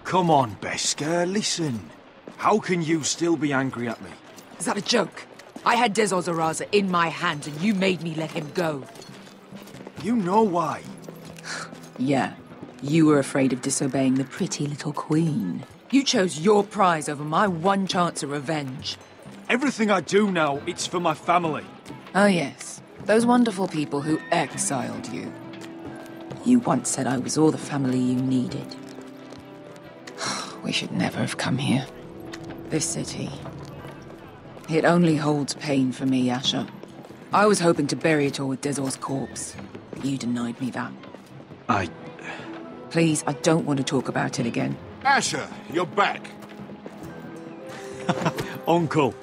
Come on, Beskar, listen. How can you still be angry at me? Is that a joke? I had Dezor Zaraza in my hand and you made me let him go. You know why. Yeah, you were afraid of disobeying the pretty little queen. You chose your prize over my one chance of revenge. Everything I do now, it's for my family. Oh yes, those wonderful people who exiled you. You once said I was all the family you needed. We should never have come here. This city. It only holds pain for me, Asher. I was hoping to bury it all with Dezor's corpse. You denied me that. Please, I don't want to talk about it again. Asher, you're back. Uncle.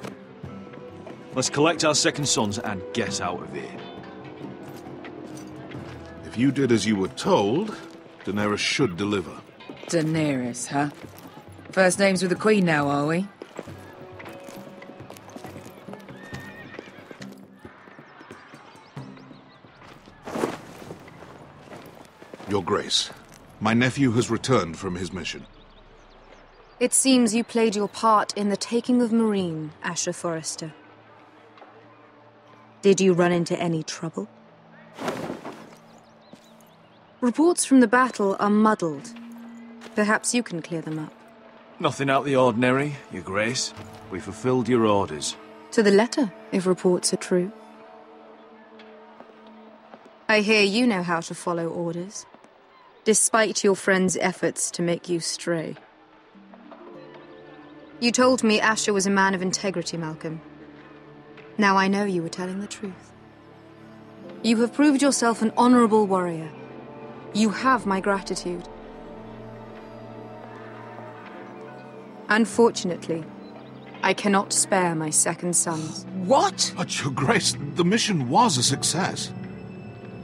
Let's collect our second sons and get out of here. If you did as you were told, Daenerys should deliver. Daenerys, huh? First names with the Queen now, are we? Your Grace, my nephew has returned from his mission. It seems you played your part in the taking of Meereen, House Forrester. Did you run into any trouble? Reports from the battle are muddled. Perhaps you can clear them up. Nothing out of the ordinary, Your Grace. We fulfilled your orders. To the letter, if reports are true. I hear you know how to follow orders, despite your friend's efforts to make you stray. You told me Asher was a man of integrity, Malcolm. Now I know you were telling the truth. You have proved yourself an honorable warrior. You have my gratitude. Unfortunately, I cannot spare my second sons. What? But, Your Grace, the mission was a success.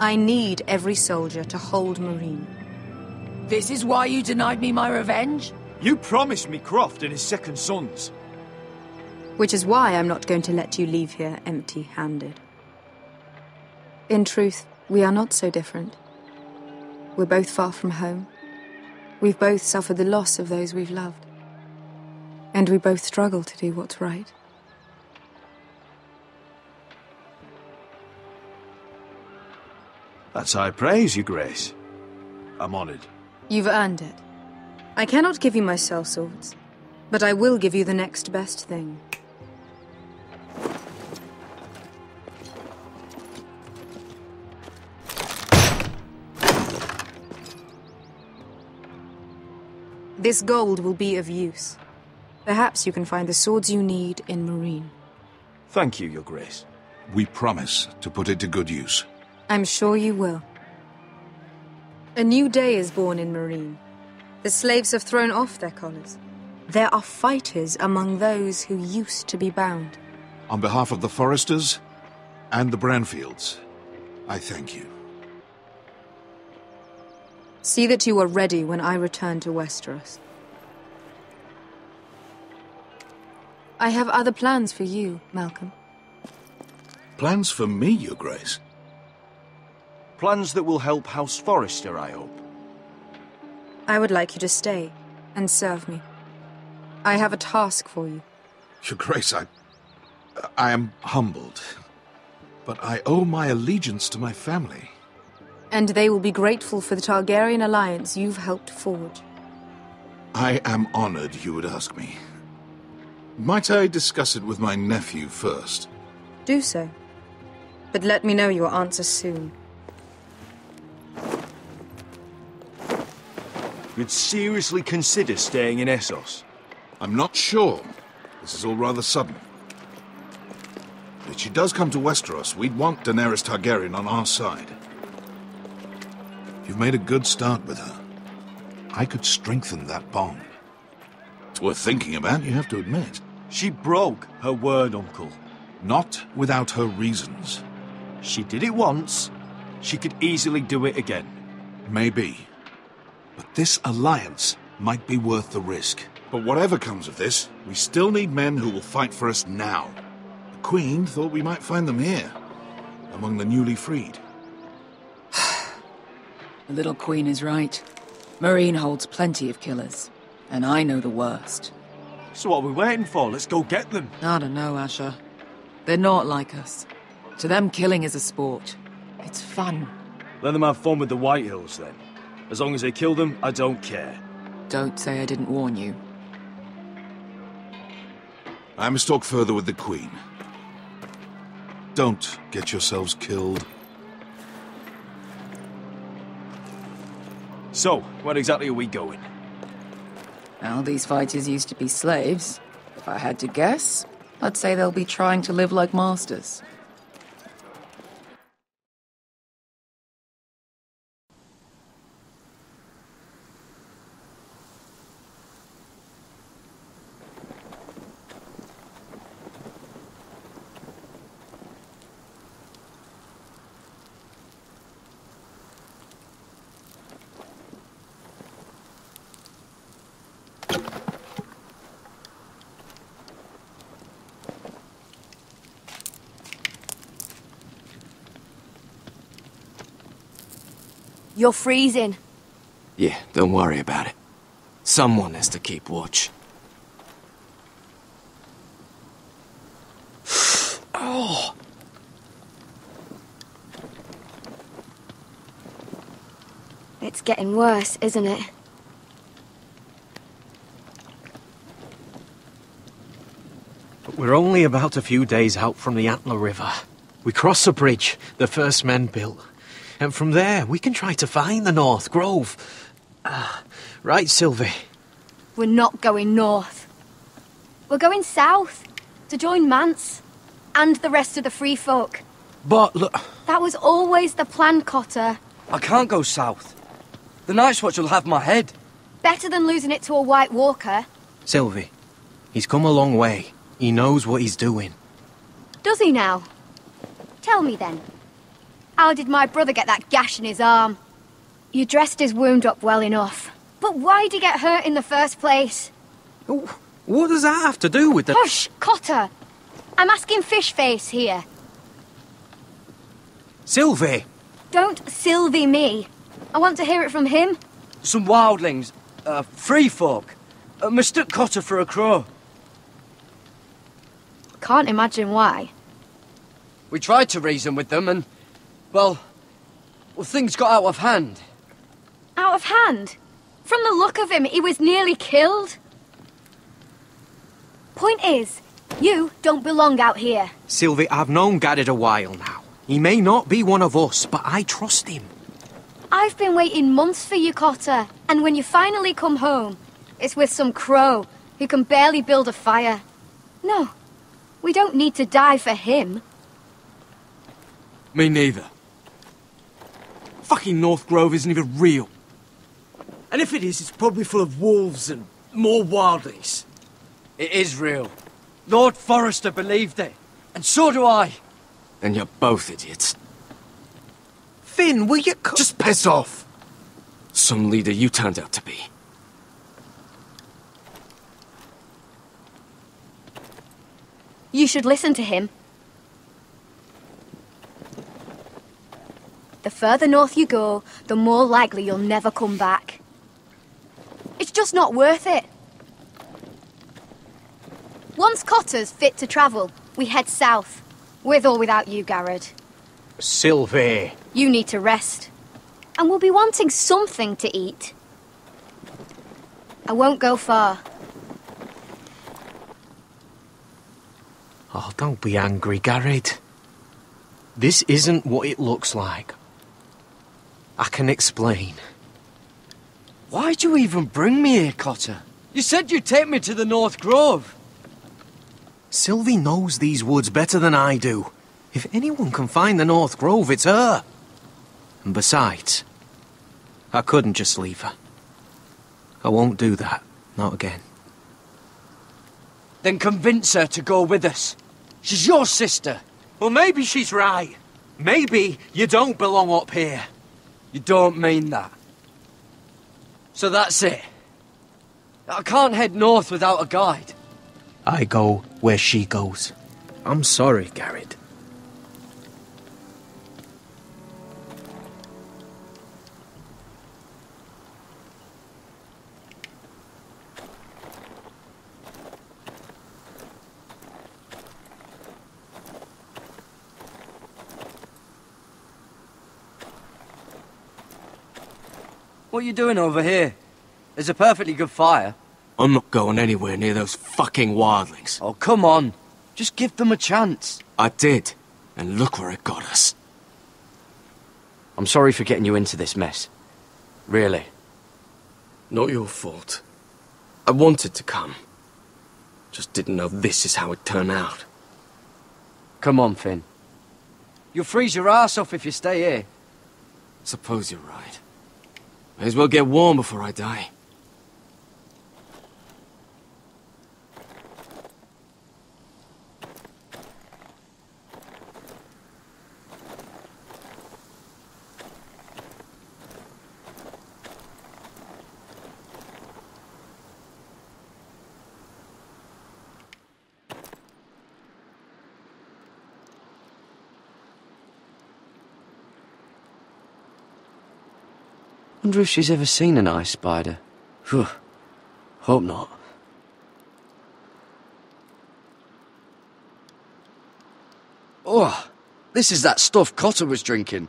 I need every soldier to hold Meereen. This is why you denied me my revenge? You promised me Croft and his second sons. Which is why I'm not going to let you leave here empty-handed. In truth, we are not so different. We're both far from home. We've both suffered the loss of those we've loved. And we both struggle to do what's right. That's high praise, Your Grace. I'm honored. You've earned it. I cannot give you my sellswords, but I will give you the next best thing. This gold will be of use. Perhaps you can find the swords you need in Meereen. Thank you, Your Grace. We promise to put it to good use. I'm sure you will. A new day is born in Meereen. The slaves have thrown off their collars. There are fighters among those who used to be bound. On behalf of the Forresters and the Branfields, I thank you. See that you are ready when I return to Westeros. I have other plans for you, Malcolm. Plans for me, Your Grace? Plans that will help House Forrester, I hope. I would like you to stay and serve me. I have a task for you. Your Grace, I am humbled, but I owe my allegiance to my family. And they will be grateful for the Targaryen alliance you've helped forge. I am honored you would ask me. Might I discuss it with my nephew first? Do so. But let me know your answer soon. You'd seriously consider staying in Essos? I'm not sure. This is all rather sudden. If she does come to Westeros, we'd want Daenerys Targaryen on our side. You've made a good start with her. I could strengthen that bond. It's worth thinking about, you have to admit. She broke her word, Uncle. Not without her reasons. She did it once. She could easily do it again. Maybe. But this alliance might be worth the risk. But whatever comes of this, we still need men who will fight for us now. The Queen thought we might find them here, among the newly freed. The little queen is right. Meereen holds plenty of killers. And I know the worst. So what are we waiting for? Let's go get them. I don't know, Asher. They're not like us. To them, killing is a sport. It's fun. Let them have fun with the Whitehills, then. As long as they kill them, I don't care. Don't say I didn't warn you. I must talk further with the Queen. Don't get yourselves killed. So, where exactly are we going? Well, these fighters used to be slaves. If I had to guess, I'd say they'll be trying to live like masters. You're freezing. Yeah, don't worry about it. Someone has to keep watch. Oh! It's getting worse, isn't it? We're only about a few days out from the Antler River. We cross a bridge the first men built. And from there, we can try to find the North Grove. Right, Sylvie? We're not going north. We're going south, to join Mance, and the rest of the Free Folk. But look... That was always the plan, Cotter. I can't go south. The Night's Watch will have my head. Better than losing it to a White Walker. Sylvie, he's come a long way. He knows what he's doing. Does he now? Tell me then. How did my brother get that gash in his arm? You dressed his wound up well enough. But why'd he get hurt in the first place? What does that have to do with the... Hush, Cotter! I'm asking Fishface here. Sylvie! Don't Sylvie me. I want to hear it from him. Some wildlings, free folk, mistook Cotter for a crow. Can't imagine why. We tried to reason with them and, well, things got out of hand. Out of hand? From the look of him, he was nearly killed. Point is, you don't belong out here. Sylvie, I've known Garrett a while now. He may not be one of us, but I trust him. I've been waiting months for you, Cotter. And when you finally come home, it's with some crow who can barely build a fire. No, we don't need to die for him. Me neither. Fucking North Grove isn't even real. And if it is, it's probably full of wolves and more wildlings. It is real. Lord Forrester believed it. And so do I. And you're both idiots. Finn, will you... Just piss off! Some leader you turned out to be. You should listen to him. The further north you go, the more likely you'll never come back. It's just not worth it. Once Cotter's fit to travel, we head south. With or without you, Garrett. Sylvie. You need to rest. And we'll be wanting something to eat. I won't go far. Oh, don't be angry, Garrett. This isn't what it looks like. I can explain. Why'd you even bring me here, Cotter? You said you'd take me to the North Grove. Sylvie knows these woods better than I do. If anyone can find the North Grove, it's her. And besides, I couldn't just leave her. I won't do that. Not again. Then convince her to go with us. She's your sister. Well, maybe she's right. Maybe you don't belong up here. You don't mean that. So that's it. I can't head north without a guide. I go where she goes. I'm sorry, Garrett. What are you doing over here? There's a perfectly good fire. I'm not going anywhere near those fucking wildlings. Oh, come on. Just give them a chance. I did, and look where it got us. I'm sorry for getting you into this mess. Really. Not your fault. I wanted to come. Just didn't know this is how it turned out. Come on, Finn. You'll freeze your ass off if you stay here. Suppose you're right. May as well get warm before I die. Wonder if she's ever seen an ice spider. Phew. Hope not. Oh, this is that stuff Cotter was drinking.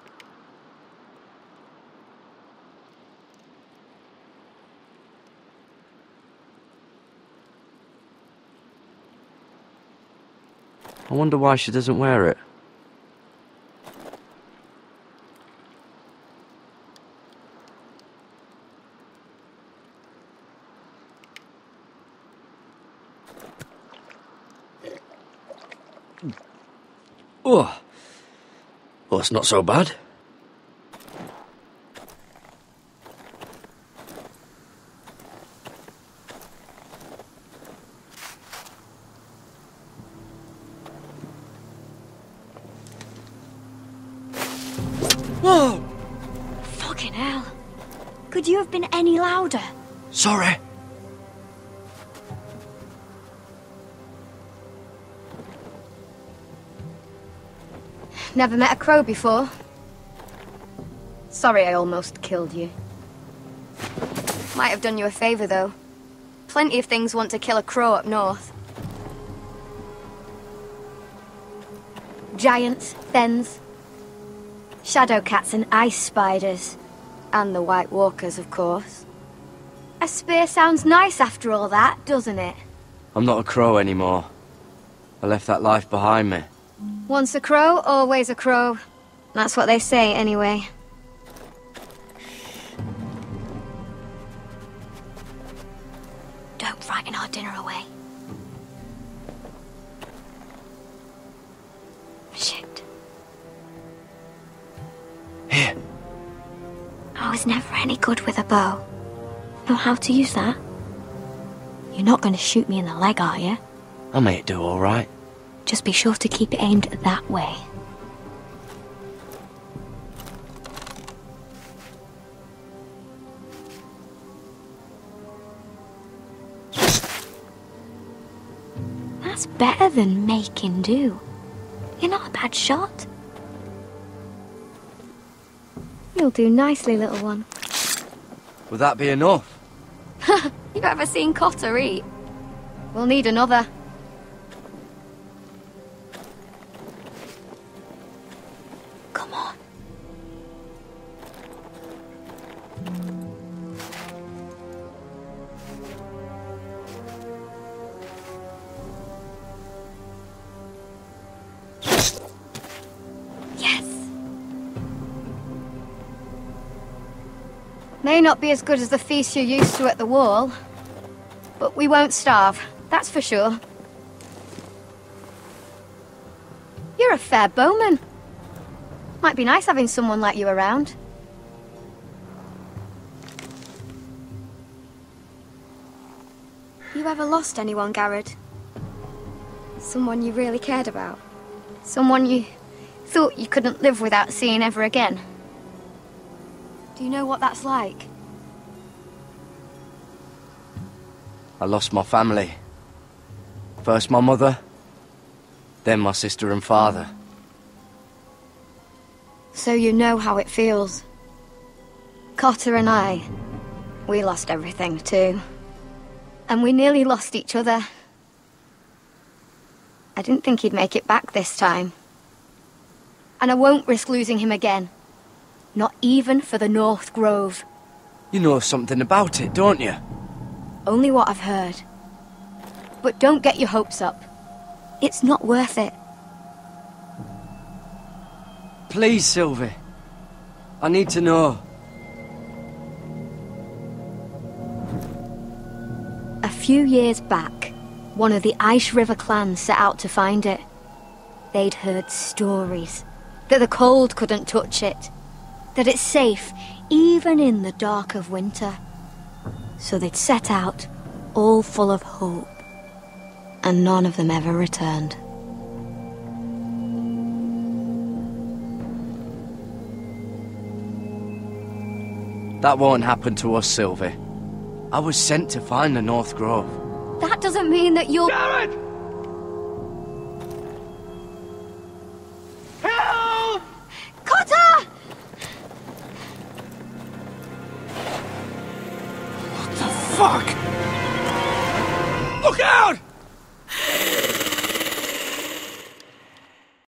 I wonder why she doesn't wear it. Oh, well, it's not so bad. Whoa! Fucking hell. Could you have been any louder? Sorry. Never met a crow before. Sorry I almost killed you. Might have done you a favour, though. Plenty of things want to kill a crow up north. Giants, thens, shadow cats and ice spiders. And the White Walkers, of course. A spear sounds nice after all that, doesn't it? I'm not a crow anymore. I left that life behind me. Once a crow, always a crow. That's what they say, anyway. Don't frighten our dinner away. Shit. Here. I was never any good with a bow. Know how to use that? You're not going to shoot me in the leg, are you? I may do all right. Just be sure to keep it aimed that way. That's better than making do. You're not a bad shot. You'll do nicely, little one. Would that be enough? You ever seen Cotter eat? We'll need another. Come on. Yes. May not be as good as the feast you're used to at the wall, but we won't starve, that's for sure. You're a fair bowman. Might be nice having someone like you around. You ever lost anyone, Garrett? Someone you really cared about? Someone you thought you couldn't live without seeing ever again? Do you know what that's like? I lost my family. First my mother, then my sister and father. So you know how it feels. Cotter and I, we lost everything too. And we nearly lost each other. I didn't think he'd make it back this time. And I won't risk losing him again. Not even for the North Grove. You know something about it, don't you? Only what I've heard. But don't get your hopes up. It's not worth it. Please, Sylvie. I need to know. A few years back, one of the Ice River clans set out to find it. They'd heard stories that the cold couldn't touch it, that it's safe even in the dark of winter. So they'd set out, all full of hope, and none of them ever returned. That won't happen to us, Sylvie. I was sent to find the North Grove. That doesn't mean that you'll... Garrett! Help! Cotter! Fuck! Look out!